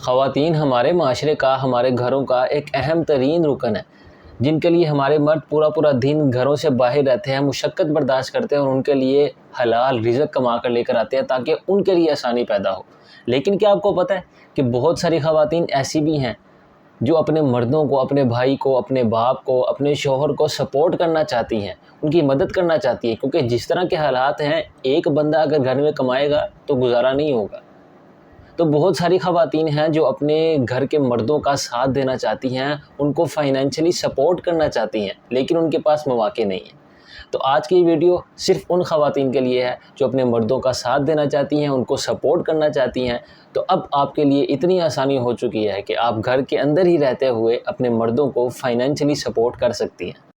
ख़वातीन हमारे माशरे का, हमारे घरों का एक अहम तरीन रुकन है, जिनके लिए हमारे मर्द पूरा दिन घरों से बाहर रहते हैं, मुशक्क़त बर्दाश्त करते हैं और उनके लिए हलाल रिज़्क़ कमा कर लेकर आते हैं ताकि उनके लिए आसानी पैदा हो। लेकिन क्या आपको पता है कि बहुत सारी ख़वातीन ऐसी भी हैं जो अपने मर्दों को, अपने भाई को, अपने बाप को, अपने शौहर को सपोर्ट करना चाहती हैं, उनकी मदद करना चाहती हैं, क्योंकि जिस तरह के हालात हैं, एक बंदा अगर घर में कमाएगा तो गुजारा नहीं होगा। तो बहुत सारी ख़वातीन हैं जो अपने घर के मर्दों का साथ देना चाहती हैं, उनको फ़ाइनेंशियली सपोर्ट करना चाहती हैं, लेकिन उनके पास मौक़े नहीं हैं। तो आज की वीडियो सिर्फ़ उन ख़वातीन के लिए है जो अपने मर्दों का साथ देना चाहती हैं, उनको सपोर्ट करना चाहती हैं। तो अब आपके लिए इतनी आसानी हो चुकी है कि आप घर के अंदर ही रहते हुए अपने मर्दों को फ़ाइनेंशियली सपोर्ट कर सकती हैं।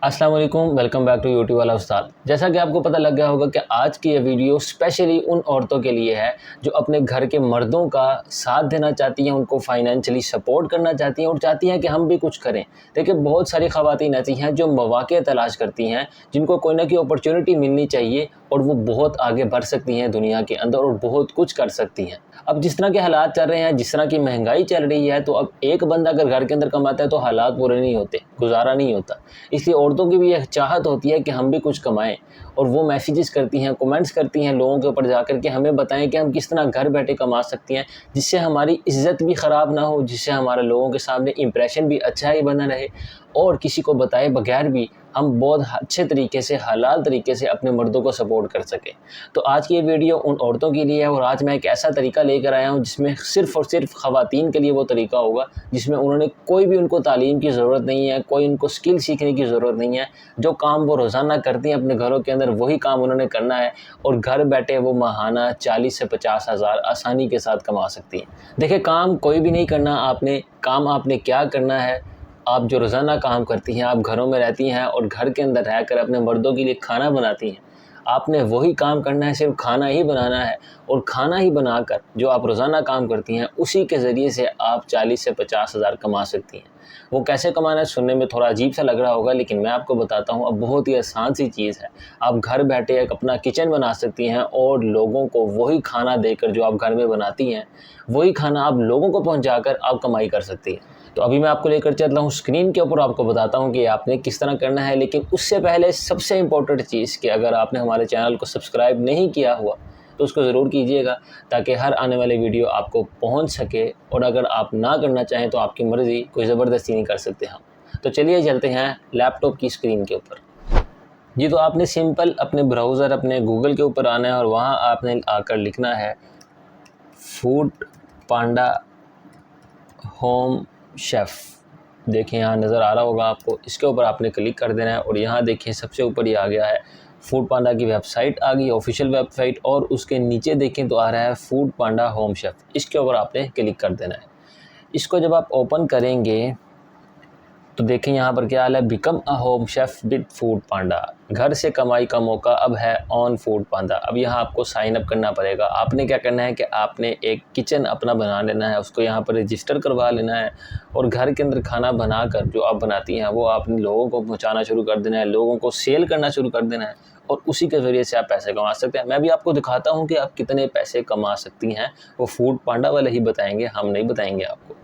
अस्सलाम वालेकुम, वेलकम बैक टू यूट्यूब वाला उस्ताद। जैसा कि आपको पता लग गया होगा कि आज की ये वीडियो स्पेशली उन औरतों के लिए है जो अपने घर के मर्दों का साथ देना चाहती हैं, उनको फ़ाइनेंशियली सपोर्ट करना चाहती हैं और चाहती हैं कि हम भी कुछ करें। देखिए, बहुत सारी ख़वातीन ऐसी हैं जो मौक़े तलाश करती हैं, जिनको कोई ना कोई अपॉर्चुनिटी मिलनी चाहिए और वो बहुत आगे बढ़ सकती हैं दुनिया के अंदर और बहुत कुछ कर सकती हैं। अब जिस तरह के हालात चल रहे हैं, जिस तरह की महंगाई चल रही है, तो अब एक बंदा अगर घर के अंदर कमाता है तो हालात पूरे नहीं होते, गुजारा नहीं होता। इसलिए औरतों की भी यह चाहत होती है कि हम भी कुछ कमाएं और वो मैसेजेस करती हैं, कमेंट्स करती हैं लोगों के ऊपर जाकर के हमें बताएं कि हम किस तरह घर बैठे कमा सकती हैं, जिससे हमारी इज़्ज़त भी ख़राब ना हो, जिससे हमारे लोगों के सामने इंप्रेशन भी अच्छा ही बना रहे और किसी को बताए बगैर भी हम बहुत अच्छे तरीके से, हलाल तरीके से अपने मर्दों को सपोर्ट कर सकें। तो आज की ये वीडियो उन औरतों के लिए है और आज मैं एक ऐसा तरीका लेकर आया हूँ जिसमें सिर्फ़ और सिर्फ ख़वातीन के लिए वो तरीका होगा जिसमें उन्होंने कोई भी उनको तालीम की ज़रूरत नहीं है, कोई उनको स्किल सीखने की ज़रूरत नहीं है। जो काम वो रोज़ाना करती हैं अपने घरों के अंदर, वही काम उन्होंने करना है और घर बैठे वो माहाना 40 से 50 हज़ार आसानी के साथ कमा सकती हैं। देखिए, काम कोई भी नहीं करना आपने, काम आपने क्या करना है, आप जो रोज़ाना काम करती हैं, आप घरों में रहती हैं और घर के अंदर रहकर अपने मर्दों के लिए खाना बनाती हैं, आपने वही काम करना है, सिर्फ खाना ही बनाना है और खाना ही बनाकर जो आप रोज़ाना काम करती हैं उसी के ज़रिए से आप 40 से 50 हज़ार कमा सकती हैं। वो कैसे कमाना है सुनने में थोड़ा अजीब सा लग रहा होगा, लेकिन मैं आपको बताता हूँ। अब बहुत ही आसान सी चीज़ है। आप घर बैठे एक अपना किचन बना सकती हैं और लोगों को वही खाना देकर जो आप घर में बनाती हैं, वही खाना आप लोगों को पहुँचाकर आप कमाई कर सकती हैं। तो अभी मैं आपको लेकर चल रहा हूँ स्क्रीन के ऊपर, आपको बताता हूँ कि आपने किस तरह करना है। लेकिन उससे पहले सबसे इम्पोर्टेंट चीज़ कि अगर आपने हमारे चैनल को सब्सक्राइब नहीं किया हुआ तो उसको ज़रूर कीजिएगा ताकि हर आने वाली वीडियो आपको पहुँच सके। और अगर आप ना करना चाहें तो आपकी मर्ज़ी, कोई ज़बरदस्ती नहीं कर सकते हम। तो चलिए चलते हैं लैपटॉप की स्क्रीन के ऊपर। जी, तो आपने सिंपल अपने ब्राउज़र, अपने गूगल के ऊपर आना है और वहाँ आपने आकर लिखना है फूड पांडा होम शेफ़। देखिए, यहाँ नज़र आ रहा होगा आपको, इसके ऊपर आपने क्लिक कर देना है और यहाँ देखिए सबसे ऊपर ये आ गया है फूड पांडा की वेबसाइट आ गई, ऑफिशियल वेबसाइट, और उसके नीचे देखें तो आ रहा है फूड पांडा होम शेफ़। इसके ऊपर आपने क्लिक कर देना है। इसको जब आप ओपन करेंगे तो देखें यहाँ पर क्या हाल है, become a home chef with Foodpanda, घर से कमाई का मौका अब है ऑन फूड पांडा। अब यहाँ आपको साइन अप करना पड़ेगा। आपने क्या करना है कि आपने एक किचन अपना बना लेना है, उसको यहाँ पर रजिस्टर करवा लेना है और घर के अंदर खाना बनाकर जो आप बनाती हैं वो आपने लोगों को पहुँचाना शुरू कर देना है, लोगों को सेल करना शुरू कर देना है और उसी के ज़रिए से आप पैसे कमा सकते हैं। मैं भी आपको दिखाता हूँ कि आप कितने पैसे कमा सकती हैं, वो फूड पांडा वाले ही बताएँगे, हम नहीं बताएँगे आपको।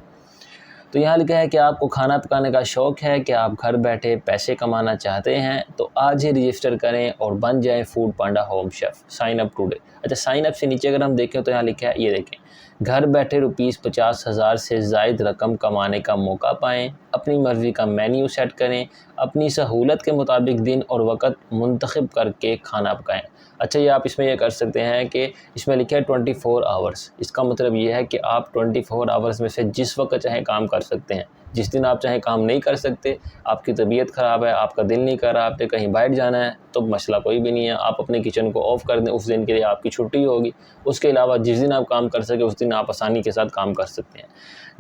तो यहाँ लिखा है कि आपको खाना पकाने का शौक़ है, कि आप घर बैठे पैसे कमाना चाहते हैं, तो आज ही रजिस्टर करें और बन जाएं Foodpanda home chef. Sign up today. अच्छा, साइन अप से नीचे अगर हम देखें तो यहाँ लिखा है, ये देखें, घर बैठे ₹50 हज़ार से ज़ायद रकम कमाने का मौका पाएँ, अपनी मर्ज़ी का मेन्यू सेट करें, अपनी सहूलत के मुताबिक दिन और वक़्त मुंतखब करके खाना पकाएँ। अच्छा, ये आप इसमें ये कर सकते हैं कि इसमें लिखा है 24 आवर्स। इसका मतलब ये है कि आप 24 आवर्स में से जिस वक्त चाहें काम कर सकते हैं। जिस दिन आप चाहें काम नहीं कर सकते, आपकी तबीयत ख़राब है, आपका दिल नहीं कर रहा, आपने कहीं बाहर जाना है, तो मसला कोई भी नहीं है, आप अपने किचन को ऑफ़ कर दें, उस दिन के लिए आपकी छुट्टी होगी। उसके अलावा जिस दिन आप काम कर सकें उस दिन आप आसानी के साथ काम कर सकते हैं।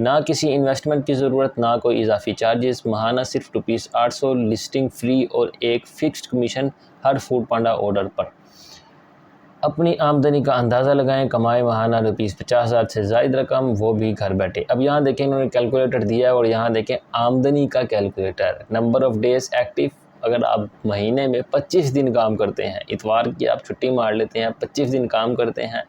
ना किसी इन्वेस्टमेंट की ज़रूरत, ना कोई इजाफ़ी चार्जेस, माहाना सिर्फ ₹800, लिस्टिंग फ्री और एक फ़िक्स्ड कमीशन हर फूड पांडा ऑर्डर पर। अपनी आमदनी का अंदाज़ा लगाएं, कमाएं माहाना ₹50 हज़ार से ज़ायद रकम, वो भी घर बैठे। अब यहाँ देखें इन्होंने कैलकुलेटर दिया है और यहाँ देखें आमदनी का calculator, number of days active, अगर आप महीने में 25 दिन काम करते हैं, इतवार की आप छुट्टी मार लेते हैं, 25 दिन काम करते हैं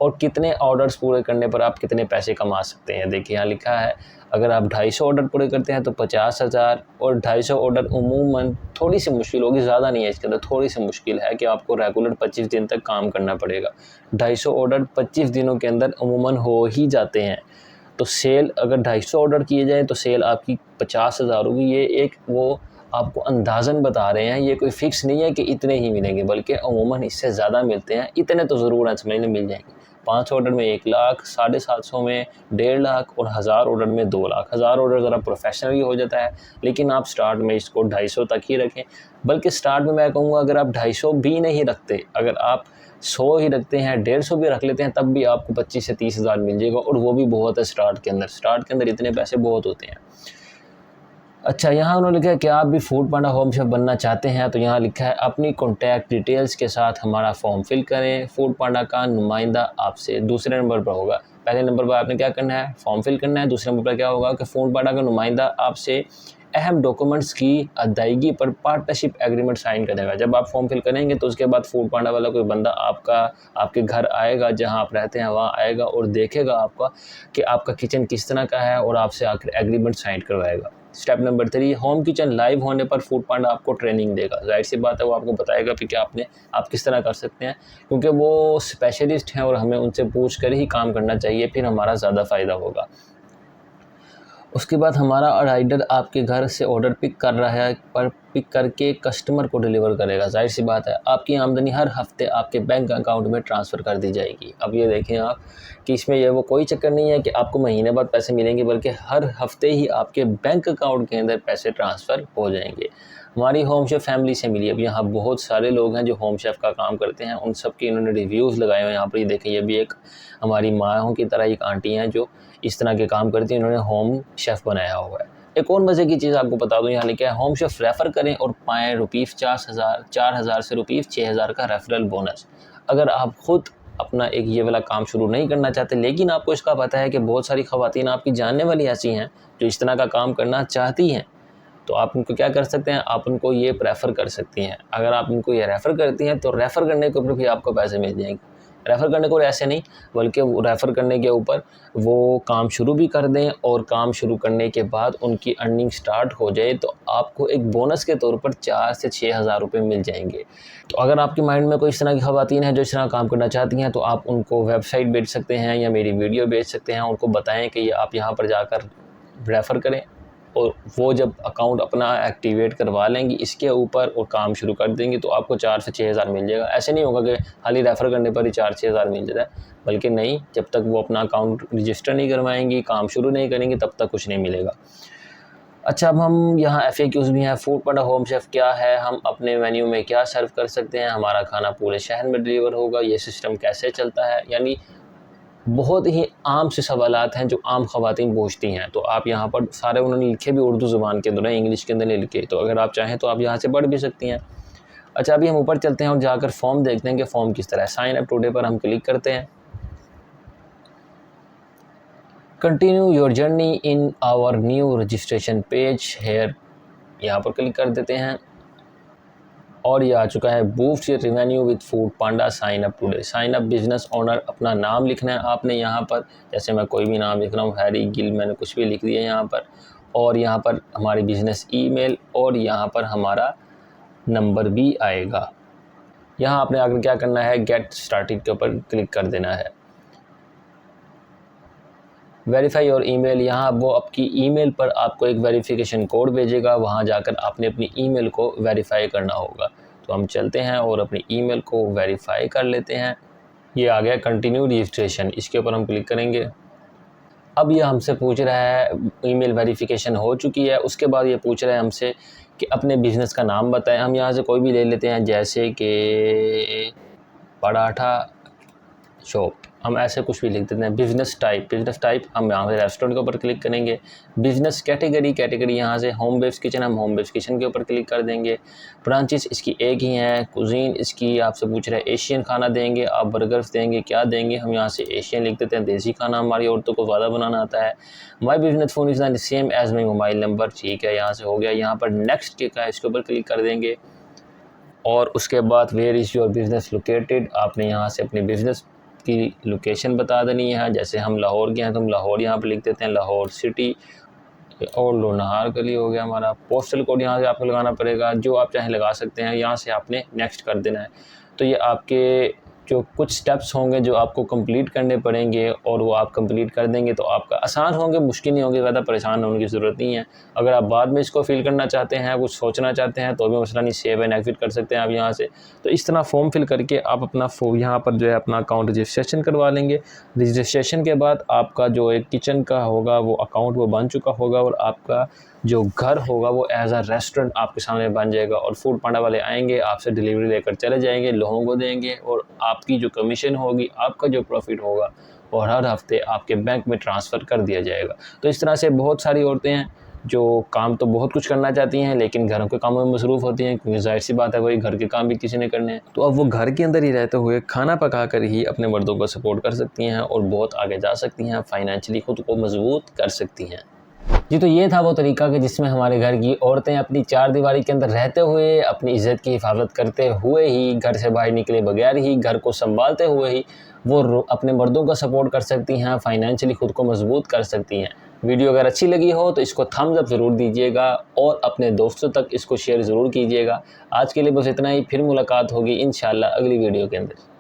और कितने ऑर्डर्स पूरे करने पर आप कितने पैसे कमा सकते हैं। देखिए यहाँ लिखा है, अगर आप 250 ऑर्डर पूरे करते हैं तो 50,000, और 250 ऑर्डर उमूमन थोड़ी सी मुश्किल होगी, ज़्यादा नहीं है इसके अंदर, थोड़ी सी मुश्किल है कि आपको रेगुलर 25 दिन तक काम करना पड़ेगा। 250 ऑर्डर 25 दिनों के अंदर उमूमन हो ही जाते हैं। तो सेल अगर 250 ऑर्डर किए जाएँ तो सेल आपकी 50,000 होगी। ये एक वो आपको अंदाज़न बता रहे हैं, ये कोई फ़िक्स नहीं है कि इतने ही मिलेंगे, बल्कि अमूमन इससे ज़्यादा मिलते हैं। इतने तो ज़रूर हैं, समझ लें मिल जाएंगे। 5 ऑर्डर में 1 लाख, 750 में 1.5 लाख और 1000 ऑर्डर में 2 लाख। 1000 ऑर्डर ज़रा प्रोफेशनली हो जाता है, लेकिन आप स्टार्ट में इसको 250 तक ही रखें। बल्कि स्टार्ट में मैं कहूँगा अगर आप 250 भी नहीं रखते, अगर आप 100 ही रखते हैं, 150 भी रख लेते हैं, तब भी आपको 25 से 30 हज़ार मिल जाएगा, और वो भी बहुत है स्टार्ट के अंदर। स्टार्ट के अंदर इतने पैसे बहुत होते हैं। अच्छा, यहाँ उन्होंने लिखा है कि आप भी फूड पांडा होम शेफ बनना चाहते हैं, तो यहाँ लिखा है अपनी कॉन्टैक्ट डिटेल्स के साथ हमारा फॉर्म फिल करें। फूड पांडा का नुमाइंदा आपसे दूसरे नंबर पर होगा। पहले नंबर पर आपने क्या करना है, फॉर्म फिल करना है। दूसरे नंबर पर क्या होगा कि फूड पांडा का नुमाइंदा आपसे अहम डॉक्यूमेंट्स की अदायगी पर पार्टनरशिप एग्रीमेंट साइन करेगा। जब आप फॉर्म फिल करेंगे तो उसके बाद फूड पांडा वाला कोई बंदा आपके घर आएगा, जहां आप रहते हैं वहां आएगा और देखेगा आपका कि आपका किचन किस तरह का है, और आपसे आकर एग्रीमेंट साइन करवाएगा। Step number 3, home kitchen live होने पर फूड पांडा आपको ट्रेनिंग देगा। जाहिर सी बात है, वो आपको बताएगा कि क्या आप किस तरह कर सकते हैं, क्योंकि वो स्पेशलिस्ट हैं और हमें उनसे पूछ कर ही काम करना चाहिए, फिर हमारा ज़्यादा फ़ायदा होगा। उसके बाद हमारा राइडर आपके घर से ऑर्डर पिक कर रहा है, पर पिक करके कस्टमर को डिलीवर करेगा। जाहिर सी बात है, आपकी आमदनी हर हफ्ते आपके बैंक अकाउंट में ट्रांसफ़र कर दी जाएगी। अब ये देखें आप कि इसमें ये वो कोई चक्कर नहीं है कि आपको महीने बाद पैसे मिलेंगे, बल्कि हर हफ्ते ही आपके बैंक अकाउंट के अंदर पैसे ट्रांसफ़र हो जाएंगे। हमारी होम शेफ़ फैमिली से मिली। अब यहाँ बहुत सारे लोग हैं जो होम शेफ़ का काम करते हैं, उन सब के इन्होंने रिव्यूज़ लगाए हुए हैं। यहाँ पर ये देखें, ये भी एक हमारी माँओं की तरह एक आंटी हैं जो इस तरह के काम करती हैं, इन्होंने होम शेफ़ बनाया हुआ है। एक और मज़े की चीज़ आपको बता दूं, यहाँ लिखा है होम शेफ़ रेफ़र करें और पाएँ ₹4,000 से ₹6,000 का रेफरल बोनस। अगर आप खुद अपना एक ये वाला काम शुरू नहीं करना चाहते, लेकिन आपको इसका पता है कि बहुत सारी ख़वातीन आपकी जानने वाली ऐसी हैं जो इस तरह का काम करना चाहती हैं, तो आप उनको क्या कर सकते हैं, आप उनको ये प्रेफ़र कर सकती हैं। अगर आप उनको ये रेफ़र करती हैं तो रेफ़र करने के ऊपर भी आपको पैसे मिल जाएंगे। रेफ़र करने को ऐसे नहीं, बल्कि वो रेफ़र करने के ऊपर वो काम शुरू भी कर दें, और काम शुरू करने के बाद उनकी अर्निंग स्टार्ट हो जाए तो आपको एक बोनस के तौर पर 4 से 6,000 रुपये मिल जाएंगे। तो अगर आपके माइंड में कोई इस तरह की ख़वातीन हैं जो इस तरह काम करना चाहती हैं, तो आप उनको वेबसाइट भेज सकते हैं या मेरी वीडियो भेज सकते हैं। उनको बताएँ कि ये आप यहाँ पर जाकर रेफ़र करें, और वो जब अकाउंट अपना एक्टिवेट करवा लेंगी इसके ऊपर और काम शुरू कर देंगी, तो आपको 4 से 6,000 मिल जाएगा। ऐसे नहीं होगा कि खाली रेफ़र करने पर ही 4-6,000 मिल जाता है, बल्कि नहीं, जब तक वो अपना अकाउंट रजिस्टर नहीं करवाएंगी, काम शुरू नहीं करेंगी, तब तक कुछ नहीं मिलेगा। अच्छा, अब हम यहाँ FAQs भी हैं। फूड पांडा होम शेफ़ क्या है, हम अपने मेन्यू में क्या सर्व कर सकते हैं, हमारा खाना पूरे शहर में डिलीवर होगा, ये सिस्टम कैसे चलता है, यानी बहुत ही आम से सवालात हैं जो आम ख़वातीन पूछती हैं। तो आप यहाँ पर सारे उन्होंने लिखे भी उर्दू ज़ुबान के अंदर हैं, इंग्लिश के अंदर नहीं लिखे, तो अगर आप चाहें तो आप यहाँ से पढ़ भी सकती हैं। अच्छा, अभी हम ऊपर चलते हैं और जाकर फॉर्म देखते हैं कि फॉर्म किस तरह है। साइन अप टुडे पर हम क्लिक करते हैं। Continue your journey in our new registration page here, यहाँ पर क्लिक कर देते हैं और ये आ चुका है boost your revenue with Foodpanda, sign up today. Sign up business owner, अपना नाम लिखना है आपने यहाँ पर, जैसे मैं कोई भी नाम लिख रहा हूँ, हैरी गिल, मैंने कुछ भी लिख दिया यहाँ पर, और यहाँ पर हमारी बिजनेस ईमेल, और यहाँ पर हमारा नंबर भी आएगा। यहाँ आपने आकर क्या करना है, गेट स्टार्टेड के ऊपर क्लिक कर देना है। वेरीफाई और ईमेल, यहाँ वो आपकी ईमेल पर आपको एक वेरिफिकेशन कोड भेजेगा, वहाँ जाकर आपने अपनी ईमेल को वेरीफाई करना होगा। तो हम चलते हैं और अपनी ईमेल को वेरीफाई कर लेते हैं। ये आ गया कंटिन्यू रजिस्ट्रेशन, इसके ऊपर हम क्लिक करेंगे। अब ये हमसे पूछ रहा है, ईमेल वेरिफिकेशन हो चुकी है, उसके बाद ये पूछ रहा है हमसे कि अपने बिज़नेस का नाम बताएं। हम यहाँ से कोई भी ले लेते हैं, जैसे कि पराठा शॉप, हम ऐसे कुछ भी लिख देते हैं। बिज़नेस टाइप हम यहाँ से रेस्टोरेंट के ऊपर क्लिक करेंगे। बिज़नेस कैटेगरी यहाँ से होम बेस्ड किचन, हम होम बेस्ड किचन के ऊपर क्लिक कर देंगे। ब्रांचेस इसकी एक ही हैं। कुजीन इसकी आपसे पूछ रहे हैं एशियन खाना देंगे, आप बर्गर्स देंगे, क्या देंगे, हम यहाँ से एशियन लिख देते हैं। देसी खाना हमारी औरतों को ज़्यादा बनाना आता है। माई business phone is the same as my mobile number, ठीक है, यहाँ से हो गया। यहाँ पर नेक्स्ट के का इसके ऊपर क्लिक कर देंगे और उसके बाद where is your business located, आपने यहाँ से अपने बिज़नेस की लोकेशन बता देनी है। जैसे हम लाहौर के हैं तो हम लाहौर यहाँ पर लिख देते हैं, लाहौर सिटी, और लोनाहार गली हो गया हमारा। पोस्टल कोड यहाँ से आपको लगाना पड़ेगा, जो आप चाहें लगा सकते हैं। यहाँ से आपने नेक्स्ट कर देना है। तो ये आपके जो कुछ स्टेप्स होंगे जो आपको कंप्लीट करने पड़ेंगे, और वो आप कंप्लीट कर देंगे तो आपका आसान होंगे, मुश्किल नहीं होंगे, ज़्यादा परेशान होने की ज़रूरत नहीं है। अगर आप बाद में इसको फिल करना चाहते हैं, कुछ सोचना चाहते हैं, तो भी मसला नहीं, सेव एंड एग्जिट कर सकते हैं आप यहाँ से। तो इस तरह फॉर्म फिल करके आप अपना यहाँ पर जो है अपना अकाउंट रजिस्ट्रेशन करवा लेंगे। रजिस्ट्रेशन के बाद आपका जो एक किचन का होगा वो अकाउंट वो बन चुका होगा, और आपका जो घर होगा वो एज अ रेस्टोरेंट आपके सामने बन जाएगा। और फूड पांडा वाले आएंगे, आपसे डिलीवरी लेकर चले जाएंगे, लोगों को देंगे, और आपकी जो कमीशन होगी, आपका जो प्रॉफिट होगा, और हर हफ्ते आपके बैंक में ट्रांसफ़र कर दिया जाएगा। तो इस तरह से बहुत सारी औरतें हैं जो काम तो बहुत कुछ करना चाहती हैं, लेकिन घरों के कामों में मसरूफ़ होती हैं, क्योंकि ज़ाहिर सी बात है वही घर के काम भी किसी ने करने हैं। तो अब वो घर के अंदर ही रहते हुए खाना पका कर ही अपने मर्दों को सपोर्ट कर सकती हैं और बहुत आगे जा सकती हैं, फाइनेंशियली खुद को मजबूत कर सकती हैं। जी, तो ये था वो तरीका कि जिसमें हमारे घर की औरतें अपनी चार दीवारी के अंदर रहते हुए, अपनी इज़्ज़त की हिफाजत करते हुए ही, घर से बाहर निकले बगैर ही, घर को संभालते हुए ही वो अपने मर्दों का सपोर्ट कर सकती हैं, फाइनेंशियली खुद को मजबूत कर सकती हैं। वीडियो अगर अच्छी लगी हो तो इसको थम्स अप ज़रूर दीजिएगा और अपने दोस्तों तक इसको शेयर ज़रूर कीजिएगा। आज के लिए बस इतना ही, फिर मुलाकात होगी इंशाल्लाह अगली वीडियो के अंदर।